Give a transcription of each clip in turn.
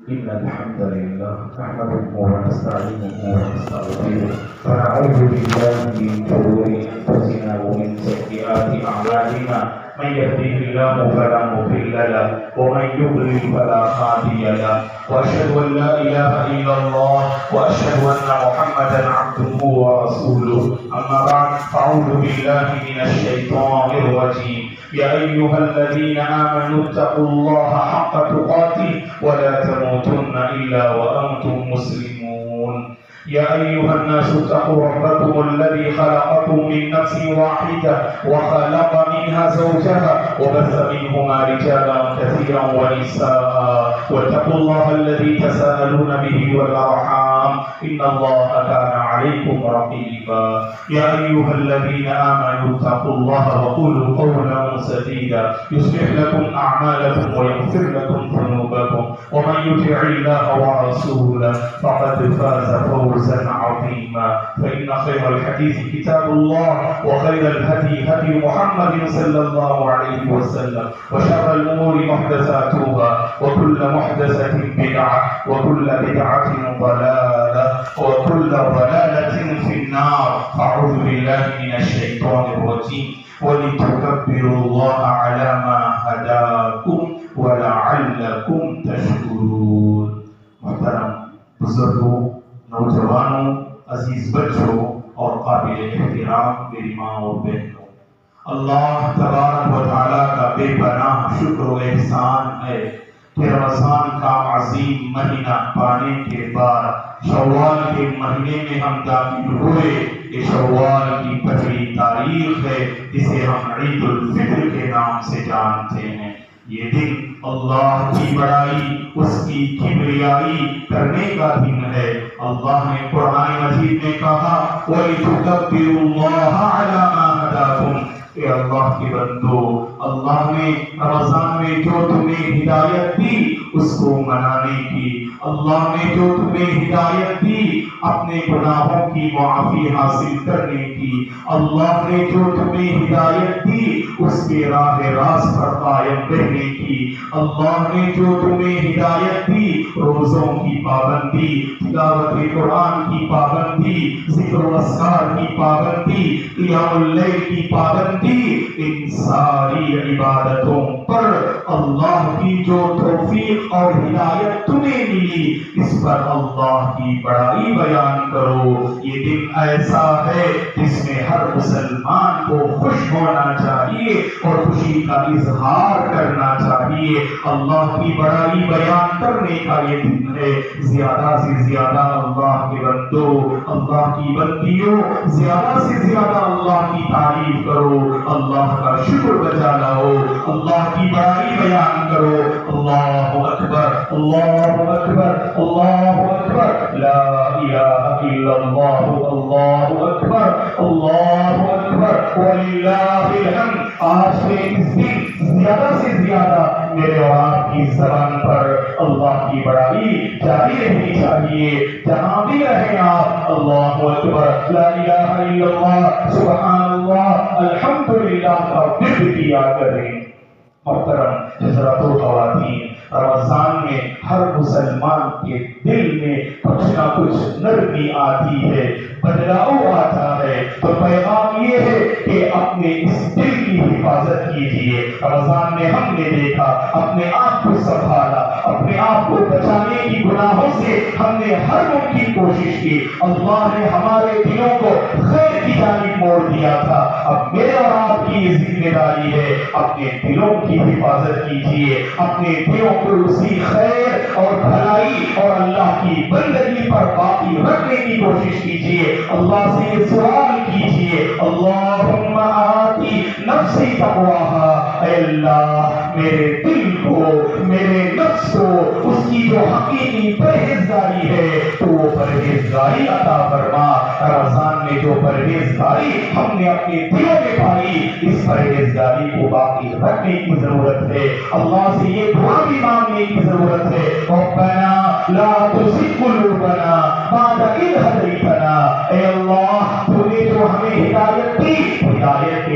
إن الحمد لله نحمده ونستعينه ونستغفره ونعوذ بالله من شرور أنفسنا ومن سيئات أعمالنا من يهده الله فلا مضل له ومن يضلل فلا هادي له وأشهد أن لا إله إلا الله وأشهد أن محمدا عبده ورسوله أما بعد فأعوذ بالله من الشيطان الرجيم يا أيها الذين آمنوا اتقوا الله حق تقاته ولا تموتن إلا وأنتم مسلمون يا أيها الناس اتقوا ربكم الذي خلقكم من نفس واحدة وخلق منها زوجها وبث منهما رجالا كثيرا ونساء واتقوا الله الذي تساءلون به والأرحام إن الله كان عليكم رقيبا يا أيها الذين آمنوا اتقوا الله وقولوا قولا سديدا يصلح لكم أعمالكم ويغفر لكم ذنوبكم ومن يطع الله ورسوله فقد فاز فوزا عظيما فإن خير الحديث كتاب الله وخير الهدي هدي محمد صلى الله عليه وسلم وشر الأمور محدثاتها وكل محدثة بدعة وكل بدعة ضلالة وكل ضلالة في النار أعوذ بالله من الشيطان الرجيم ولتكبروا الله على ما هداكم ولعلكم تشكرون محترم بزرگوں نوجوانوں عزیز بچوں اور قابل احترام میری ماں اور بہنوں اللہ تبارک و تعالیٰ کا بے پناہ شکر و احسان ہے کہ رمضان کا عظیم مہینہ پانے کے بعد شوال کے مہینے میں ہم داخل ہوئے یہ شوال کی پہلی تاریخ ہے جسے ہم عید الفطر کے نام سے جانتے ہیں یہ دن اللہ کی بڑائی اس کی کبریائی کرنے کا دن ہے اللہ نے قرآن مجید میں کہا وَلِتُكَبِّرُوا اللَّهَ عَلَى مَا هَدَاكُمْ اے اللہ کے بندو اللہ نے رمضان میں جو تمہیں ہدایت دی اس کو منانے کی اللہ نے جو تمہیں ہدایت دی اپنے گناہوں کی معافی حاصل کرنے کی اللہ نے جو تمہیں ہدایت دی اس کے راہ راست پر قائم رہنے کی اللہ نے جو تمہیں ہدایت دی روزوں کی پابندی تلاوت قرآن کی پابندی ذکر و اذکار کی پابندی قیام اللیل کی پابندی ان ساری عبادتوں پر اللہ کی جو توفیق اور ہدایت تمہیں ملی اس پر اللہ کی بڑائی بیان کرو یہ دن ایسا ہے جس میں ہر مسلمان کو خوش ہونا چاہیے اور خوشی کا اظہار کرنا چاہیے اللہ کی بڑائی بیان کرنے کا یہ دن ہے زیادہ سے زیادہ اللہ کے بندو اللہ کی بندیوں زیادہ سے زیادہ اللہ کی تعریف کرو اللہ کا شکر بجا لاؤ اللہ کی بڑائی بیان کرو اللہ اکبر اللہ اکبر اللہ اکبر لا الہ الا اللہ اللہ اکبر وللہ الحمد آج سے اس دن زیادہ سے زیادہ میرے اور آپ کی زبان پر اللہ کی بڑائی جاری رہنی چاہیے جہاں بھی رہیں آپ اللہ اکبر لا الہ الا اللہ سبحان اللہ الحمدللہ کا ذکر کیا کریں محترم حضرات و خواتین رمضان میں ہر مسلمان کے دل میں کچھ نہ کچھ نرمی آتی ہے بدلاؤ آتا ہے تو پیغام یہ ہے کہ اپنے اس دل کی حفاظت کیجیے رمضان میں ہم نے دیکھا اپنے آپ کو سنبھالا اپنے آپ کو بچانے کی گناہوں سے ہم نے ہر ممکن کوشش کی اللہ نے ہمارے دلوں کو خیر کی جانب موڑ دیا تھا اب میرے اور آپ کی یہ ذمہ داری ہے اپنے دلوں کی حفاظت کیجیے اپنے دلوں کو اسی خیر اور بھلائی اور اللہ کی بندگی پر باقی رکھنے کی کوشش کیجیے اللہ سے یہ سوال کیجیے اللہم آتی نفسی تقواہا اے اللہ میرے دل کو میرے نفس کو اس کی جو حقیقی پرہیزگاری ہے تو وہ پرہیزگاری عطا فرما رمضان میں جو پرہیزگاری ہم نے اپنے دلوں میں پائی اس پرہیزگاری کو باقی رکھنے کی ضرورت ہے اللہ سے یہ دعا بھی مانگنے کی ضرورت ہے ربنا لا تزغ قلوبنا بعد إذ هديتنا اے اللہ تو نے جو جو ہمیں ہدایت دی، ہدایت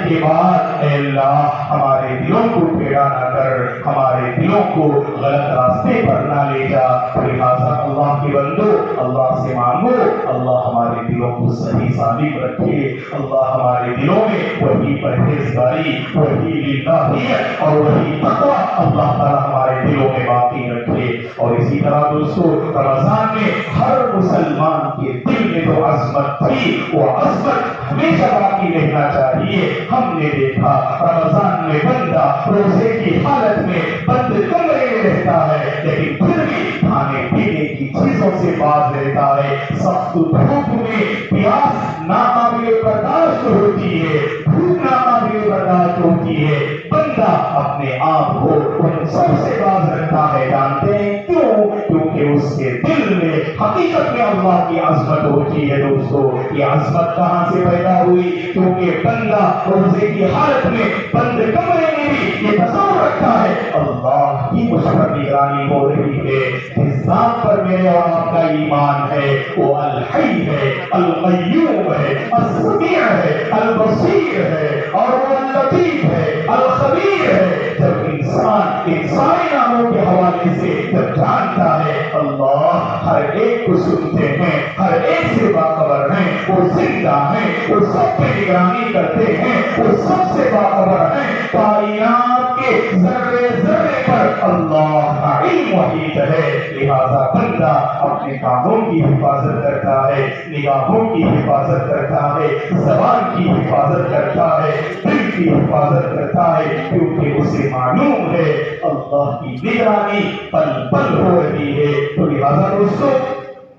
کے بعد اے اللہ ہمارے دلوں کو ٹیڑھا نہ کر، ہمارے دلوں کو غلط راستے پر نہ لے جا۔ لہٰذا اللہ کے بندو اللہ سے مانگو، اللہ ہمارے دلوں کو صحیح سالم رکھے، اللہ ہمارے دلوں میں وہی پرہیزگاری، وہی للہیت اور وہی تقویٰ اللہ تعالیٰ ہمارے دلوں میں باقی رکھے۔ اور اسی طرح دوستو رمضان میں ہر مسلمان کے دل میں جو عظمت تھی وہ عظمت ہمیشہ باقی رہنا چاہیے۔ ہم نے دیکھا رمضان میں بندہ روزے کی حالت میں بند کمرے میں رہتا ہے لیکن پھر بھی کھانے پینے کی چیزوں سے باز رہتا ہے، سخت دھوپ میں پیاس ناقابل برداشت ہوتی ہے، بھوک ناقابل برداشت ہوتی ہے، بندہ اپنے آپ کو ان سب سے باز رکھتا ہے۔ جانتے ہیں کیوں؟ کیونکہ اس کے دل میں حقیقت میں اللہ کی عظمت ہوتی ہے۔ دوستو یہ عظمت کہاں سے پیدا ہوئی؟ کیونکہ بندہ روزے کی حالت میں بند کمرے میں بھی یہ تصور رکھتا ہے اللہ کی مجھ پر نگرانی ہو رہی ہے، جس ذات پر میرے اور آپ کا ایمان ہے وہ الحی ہے، القیوم ہے، السمیع ہے، البصیر ہے اور وہ اللطیف ہے، الخبیر ہے۔ جب انسان انسانی ناموں کے حوالے سے جب جانتا ہے اللہ ہر ایک کو سنتے ہیں، ہر ایک سے باخبر ہیں، وہ زندہ ہیں، وہ سب پہ نگرانی کرتے ہیں، وہ سب سے باخبر ہیں، کائنات کے ذرے ذرے پر اللہ کا علم محیط ہے۔ لہذا بندہ اپنے کانوں کی حفاظت کرتا ہے، نگاہوں کی حفاظت کرتا ہے، زبان کی حفاظت کرتا ہے، دل کی حفاظت کرتا ہے، کیونکہ اسے معلوم ہے اللہ کی نگرانی پل پل ہو رہی ہے۔ تو لہذا دوستو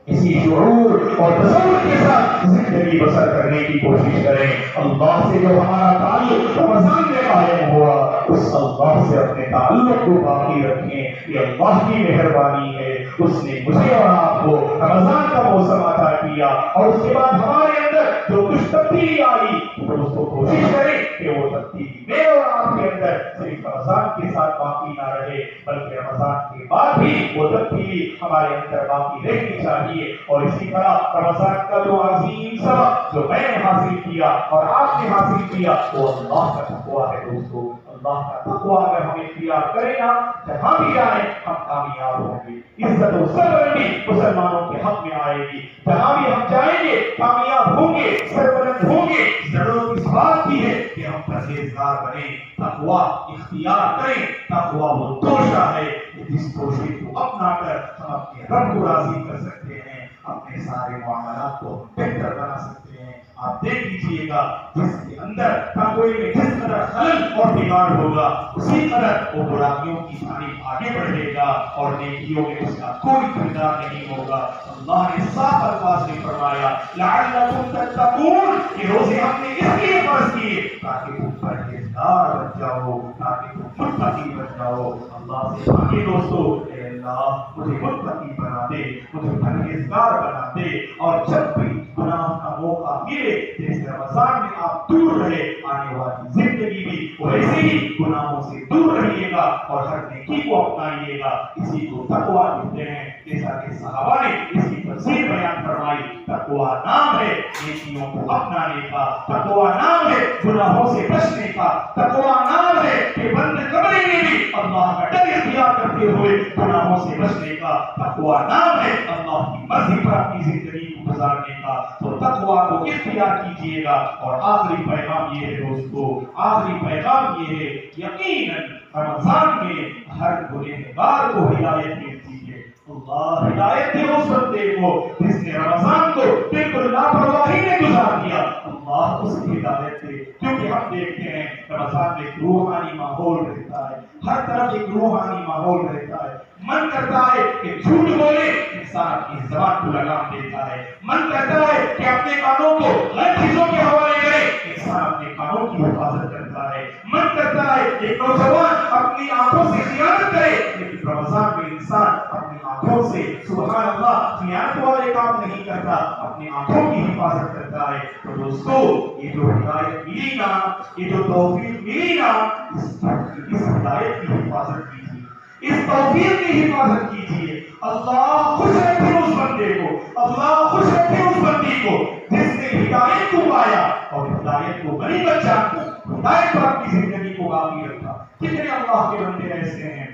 اسی شعور اور تصور کے ساتھ زندگی بسر کرنے کی کوشش کریں۔ اللہ سے جو ہمارا تعلق رمضان میں قائم ہوا اس اللہ سے اپنے تعلق کو باقی رکھیں، یہ اللہ کی مہربانی ہے، اس نے مجھے اور آپ کو رمضان کا موسم عطا کیا اور اس کے بعد ہمارے اندر جو کچھ تبدیلی آئی تو اس کو کوشش کریں کہ وہ تبدیلی میرے اور آپ کے اندر صرف رمضان کے ساتھ باقی نہ رہے بلکہ رمضان کے بعد بھی وہ تبدیلی ہمارے اندر باقی رہنی چاہیے۔ اور اسی طرح رمضان کا جو عظیم سبق جو میں نے حاصل کیا اور آپ نے حاصل کیا وہ اللہ کا تقویٰ ہے۔ دوستو اللہ کا تقویٰ اگر ہم اختیار کریں نا جہاں بھی جائیں ہم کامیاب ہوں گے، عزت و سربلندی مسلمانوں کے حق میں آئے گی، جہاں بھی ہم جائیں گے کامیاب ہوں گے، سربلند ہوں گے۔ ضرورت اس بات کی ہے کہ ہم پرہیزگار بنیں، تقویٰ اختیار کریں۔ تقویٰ وہ توشہ ہے جس توشے کو اپنا کر ہم اپنے رب کو راضی کر سکتے ہیں، اپنے سارے معاملات کو بہتر بنا سکتے ہیں۔ آپ دیکھ لیجیے گا جس کے اندر تقوی میں جس قدر خلل اور بگاڑ ہوگا اسی قدر وہ برائیوں کی جانب آگے بڑھے گا اور نیکیوں میں اس کا کوئی کردار نہیں ہوگا۔ اللہ نے صاف الفاظ میں فرمایا لعلکم تتقون، یہ روزے ہم نے اس لیے فرض کیے تاکہ تم پرہیزگار بن جاؤ، تاکہ تم متقی بن جاؤ۔ اللہ سے مانگے دوستو اے اللہ مجھے متقی بنا دے، مجھے پرہیزگار بنا دے، اور جب بھی گناہ کا موقع ملے جیسے رمضان میں آپ دور رہے آنے والی زندگی بھی ویسے ہی گناہوں سے دور رہیے گا اور ہر نیکی کو اپنائیے گا۔ اسی کو تقویٰ کہتے ہیں، جیسا کہ صحابہ نے اس کی تفسیر بیان فرمائی۔ تقویٰ نام ہے نیکیوں کو اپنانے کا، تقویٰ نام ہے گناہوں سے بچنے کا، تقویٰ نام ہے کہ بند کمرے میں بھی اللہ کا ڈر اختیار کرتے ہوئے گناہوں سے بچنے کا، تقویٰ نام ہے اللہ کی مرضی پر اپنی زندگی کو گزارنے کا۔ تو تقویٰ کو اختیار کیجیے گا۔ اور آخری پیغام یہ ہے دوستو، آخری پیغام یہ ہے یقیناً رمضان میں ہر گنہگار کو ہدایت ملتی ہے۔ اللہ ہدایت دے اس بندے کو جس نے رمضان کو بالکل لاپرواہی میں گزار دیا، اللہ اس کی ہدایت دے۔ کیونکہ ہم دیکھتے ہیں رمضان میں ایک روحانی ماحول رہتا ہے، ہر طرف ایک روحانی ماحول رہتا ہے۔ من کرتا ہے کہ جھوٹ بولے، انسان اپنی زبان کو لگام دیتا ہے۔ من کرتا ہے کہ اپنے کانوں کو غلط چیزوں کے حوالے کرے، انسان اپنے کانوں کی حفاظت کرتا ہے۔ من کرتا ہے کہ نوجوان اپنی آنکھوں سے خیانت کرے، لیکن رمضان میں انسان اپنی آنکھوں سے سبحان اللہ خیانت والے کام نہیں کرتا، اپنی آنکھوں کی حفاظت کرتا ہے۔ تو دوستو یہ جو ہدایت ملی نا، یہ جو توفیق ملی نا، اس ہدایت کی حفاظت کیجیے، اس توفیق کی حفاظت کیجیے۔ اللہ خوش رکھے اس بندے کو، اللہ خوش رکھے اس بندی کو جس نے ہدایت کو پایا اور ہدایت کو غنیمت جان کر ہدایت پر اپنی زندگی کو باقی رکھا. کتنے اللہ کے بندے ایسے ہیں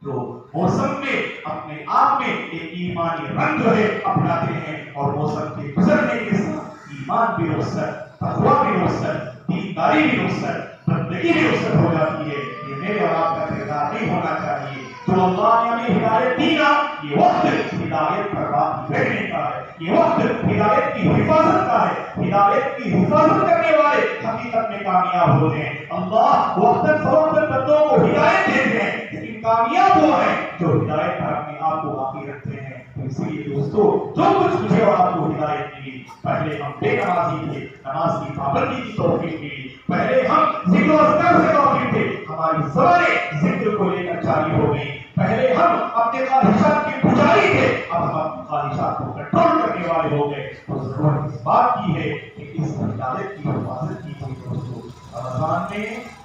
جو موسم میں اپنے آپ میں ایک ایمانی رنگ جو ہے اپناتے ہیں اور موسم کے گزرنے کے ساتھ ایمان بھی روشن، تقویٰ بھی روشن، دینداری بھی روشن، بندگی بھی روشن ہو جاتی ہے. یہ میرے اور آپ کا کردار نہیں ہونا چاہیے. تو اللہ نے ہمیں ہدایت دی نا، یہ وقت ہدایت پر باقی رہنے کا ہے، یہ وقت ہدایت کی حفاظت کا ہے. ہدایت کی حفاظت کرنے والے حقیقت میں کامیاب ہوتے ہیں. اللہ وقتاً فوقتاً بندوں کو ہدایت دیتے ہیں، لیکن کامیاب وہ ہیں جو ہدایت پر اپنے آپ کو باقی رکھتے ہیں. اس لیے دوستو، جو کچھ مجھے اور آپ کو ہدایت ملی، پہلے ہم بے نمازی تھے، نماز کی پابندی کی توفیق ملی. پہلے ہم ذکر و اذکار سے غافل تھے، ہماری زبانیں ذکر کو لے کر جاری ہو گئی. پہلے ہم اپنے خواہشات کے پجاری تھے، اب ہم اپنی خواہشات کو کنٹرول کرنے والے ہو گئے. تو ضرورت اس بات کی ہے کہ اس ہدایت کی حفاظت کی جائے. دوستو،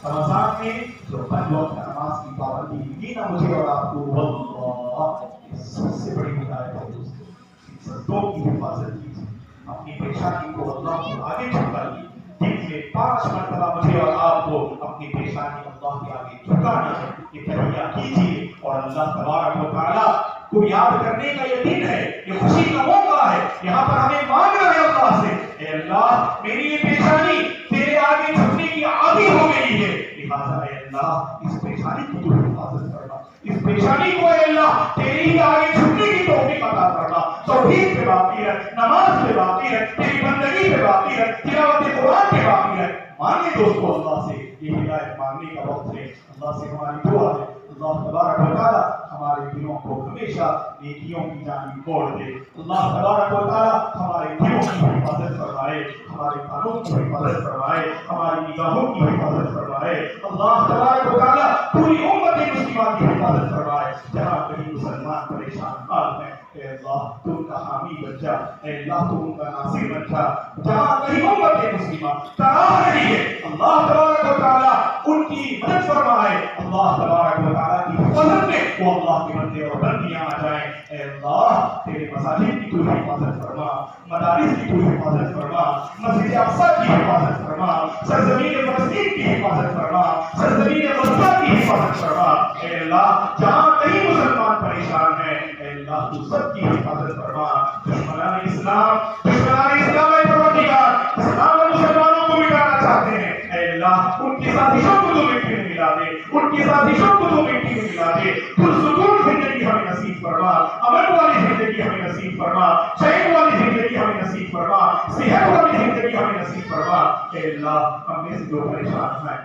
رمضان میں جو پنج وقت نماز کی پابندی ملی نا مجھے اور آپ کو، واللہ سب سے بڑی ہدایت ہے. دوستو، ان سجدوں کی حفاظت کیجیے، اپنی پیشانی کو اللہ کے آگے جھکائیے. دن میں 5 مرتبہ مجھے اور آپ کو اپنی پیشانی اللہ کے آگے جھکانا ہے. یہ تحیہ کیجیے اور اللہ تبارک و تعالیٰ کو یاد کرنے کا یہ دن ہے، یہ خوشی کا موقع ہے. یہاں پر ہمیں مانگنا ہے اللہ سے، اے اللہ میری یہ پیشانی تیرے آگے جھکنے کی عادی ہو گئی ہے، لہٰذا اے اللہ اس پیشانی کی تو حفاظت کرنا، اس پیشانی کو اے اللہ تیری آگے جھکنے کی توفیق عطا کرنا. توحید پہ باقی رکھ، نماز پہ باقی رکھ، تیری بندگی پہ باقی رکھ، تلاوت قرآن پہ باقی رکھ. مانگے دوستو اللہ سے، یہ ہدایت مانگنے کا وقت ہے. اللہ سے ہماری دعا ہے اللہ تبارک و تعالیٰ ہمارے دلوں کو ہمیشہ نیکیوں کی جانب موڑ دے. اللہ تبارک و تعالیٰ ہمارے دلوں کی حفاظت فرمائے، ہمارے کانوں کی حفاظت فرمائے، ہماری نگاہوں کی حفاظت فرمائے. اللہ تبارک و تعالیٰ پوری امت مسلمہ کی حفاظت فرمائے. جہاں کہیں مسلمان پریشان حال ہیں، اے اللہ تو ان کا حامی بن جا، اے اللہ تو ان کا ناصر بن جا. جہاں کہیں امت مسلمہ تباہ رہی ہے، اللہ تبارک و تعالیٰ ان کی مدد فرمائے. اللہ تبارک و تعالیٰ کی حفاظت میں وہ اللہ کے بندے اور بندیاں آ جائیں. اے اللہ تیرے مساجد کی تو حفاظت فرما، مدارس کی تو حفاظت فرما، مسجد اقصی کی حفاظت فرما، سرزمین فلسطین کی حفاظت فرما، سرزمین غزہ کی حفاظت فرما. اے اللہ جہاں کہیں مسلمان پریشان ہیں، اے اللہ تو سب کی حفاظت فرما. دشمنان اسلام اے پروردگار اسلام اور مسلمانوں کو مٹانا چاہتے ہیں، اے اللہ ان کی سازشوں کو تو مٹی میں ملا دے، ان کی سازشوں کو تو مٹی میں ملا دے. پرسکون زندگی ہمیں نصیب فرما، امن والی زندگی ہمیں نصیب فرما، چین والی زندگی ہمیں نصیب فرما، صحت والی زندگی ہمیں نصیب فرما. اے اللہ ہم میں سے جو پریشان ہیں،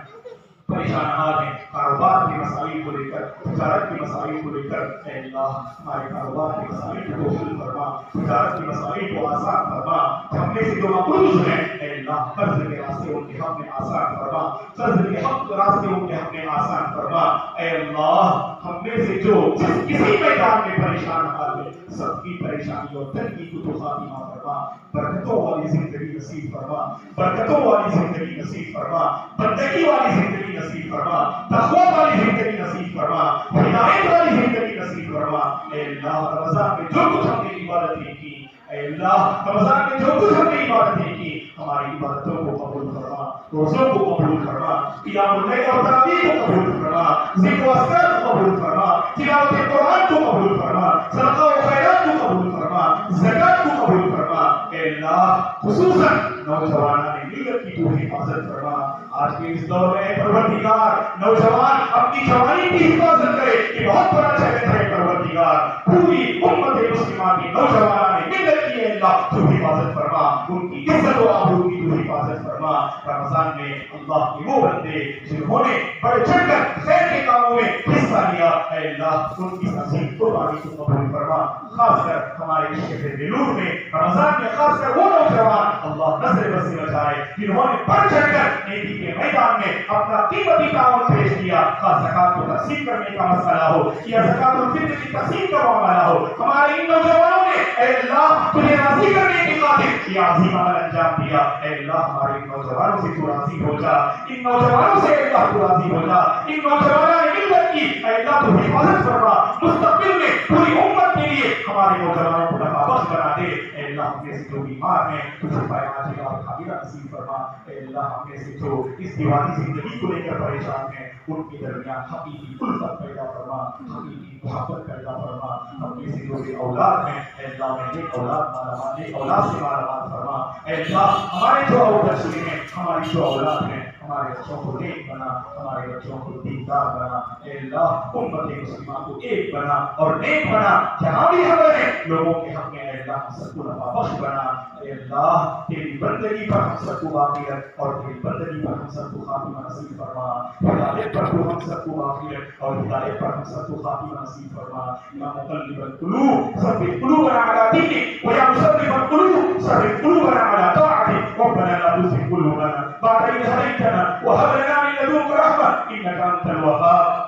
پریشان حال ہیں، کاروبار کے مسائل کو لے کر، تجارت کے مسائل کو لے کر، اے اللہ ہمارے کاروبار کے مسائل کو حل فرما، تجارت کے مسائل کو آسان فرما. ہم میں سے جو مقروض ہیں، اے اللہ قرض کے راستے ان کے حق میں آسان فرما، قرض کے حق راستے ان کے حق میں آسان فرما. اے اللہ ہم میں سے جو جس کسی میدان میں پریشان حال ہے، سب کی پریشانی اور تنگی کو تو خاتمہ فرما. برکتوں والی زندگی نصیب فرما، برکتوں والی زندگی نصیب فرما، بندگی والی زندگی نصیب فرما، تقویٰ والی زندگی نصیب فرما، ہدایت والی زندگی نصیب فرما. اے اللہ رمضان میں جو کچھ ہم نے عبادتیں کی، اے اللہ رمضان میں جو کچھ ہم نے عبادتیں کی، ہماری عبادتوں کو قبول فرما، روزوں کو قبول فرما، قیام اللیل اور تراویح کو قبول فرما، ذکر و اذکار کو قبول فرما، تلاوت قرآن کو قبول فرما، صدقہ و خیرات کو قبول فرما، زکات کو قبول فرما. اے اللہ خصوصاً نوجوانان ملت کی تو حفاظت فرما. آج کے اس دور میں پروردگار نوجوان اپنی جوانی کی حفاظت کرے، یہ بہت بڑا چیلنج ہے پروردگار. پوری امت مسلمہ کی نوجوانان ملت کی اے اللہ تو حفاظت فرما، ان کی عزت و آبرو کی تو حفاظت فرما. رمضان میں اللہ کے وہ بندے جنہوں نے بڑھ چڑھ کر خیر کے کاموں میں حصہ لیا، اے اللہ ان کی عظیم قربانی کو قبول فرما. خاص کر ہمارے شہر بیلور میں رمضان میں خاص کر وہ نوجوان اللہ نظر بس سے بچائے جنہوں نے بڑھ چڑھ کر نیکی کے میدان میں اپنا قیمتی تعاون پیش کیا. خاص زکات کو تقسیم کرنے کا مسئلہ ہو یا زکات الفطر کی تقسیم کا معاملہ ہو، ہمارے ان نوجوانوں نے اے اللہ تجھے راضی کرنے کے خاطر یہ عظیم عمل انجام دیا. اے اللہ ہمارے ان نوجوانوں سے تو راضی ہو جا، ان نوجوانوں سے اے اللہ تو راضی ہو جا. ان نوجوانوں نے ملت کی اے اللہ تو حفاظت فرما. مستقبل میں پوری امت کے لیے ہمارے نوجوانوں کو نفع بخش بنا دے. اے اللہ ہم میں سے جو بیمار ہیں تو شفا عاجلہ اور کاملہ نصیب فرما. اے اللہ ہم میں سے جو اس دیوانی زندگی کو لے کر پریشان ہیں ان کے درمیان حقیقی الفت پیدا فرما, حقیقی محبت پیدا فرما. ہم میں سے جو بے اولاد ہیں اے اللہ میں نیک اولاد مالا نیک اولاد سے مالا مال فرما. اے اللہ ہمارے جو اولاد ہیں ہماری جو اولاد ہیں ہمارے بچوں کو نیک بنا, ہمارے بچوں کو دیندار بنا. اے اللہ امت مسلمہ کو ایک بنا اور نیک بنا. جہاں بھی ہم رہیں لوگوں کے حق میں اے اللہ ہم سب کو نفع بخش بنا. اے اللہ تیری بندگی پر ہم سب کو باقی رکھ اور تیری بندگی پر ہم سب کو خاتمہ نصیب فرما. ہدایت پر تو ہم سب کو باقی رکھ اور ہدایت پر ہم سب کو خاتمہ نصیب فرما. یا مقلب القلوب ثبت قلوبنا على دينك ويا مصرف القلوب ثبت قلوبنا على طاعتك. ربنا لا تزغ قلوبنا بعد إذ هديتنا وهب لنا من لدنك رحمة إنك أنت الوهاب.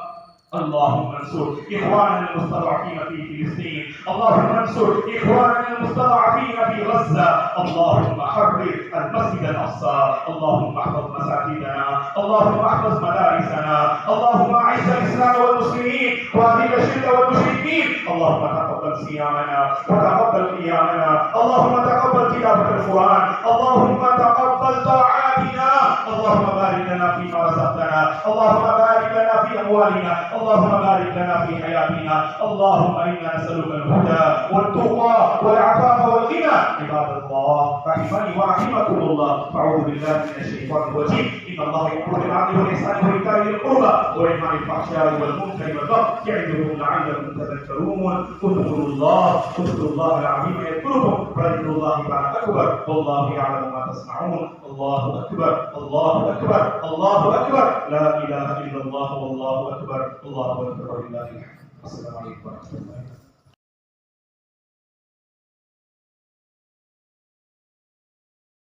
اللهم انصر إخواننا المستضعفين في فلسطين, اللهم انصر إخواننا المستضعفين في غزة, اللهم حرر المسجد الأقصى, اللهم احفظ مساجدنا, اللهم احفظ مدارسنا, اللهم أعز الإسلام والمسلمين وأذل الشرك والمشركين. اللهم تقبل صيامنا وتقبل قيامنا, اللهم تقبل تلاوة القرآن, اللهم تقبل طاعاتنا, اللهم بارك لنا فيما رزقتنا, اللهم بارك لنا في أموالنا, اللهم بارك لنا في حياتنا. اللهم إنا نسألك الهدى والتقى والعفاف والغنى. عباد الله رحمني ورحمكم الله, فأعوذ بالله من الشيطان الرجيم. إن الله يأمر بالعدل والإحسان وإيتاء ذي القربى وينهى عن الفحشاء والمنكر والبغي يعظكم لعلكم تذكرون. اذكروا الله العظيم يذكركم وذكر الله تعالى أكبر والله يعلم ما تصنعون. الله أكبر الله أكبر الله أكبر لا إله إلا الله والله أكبر الله أكبر ولله الحمد. السلام عليكم ورحمة الله.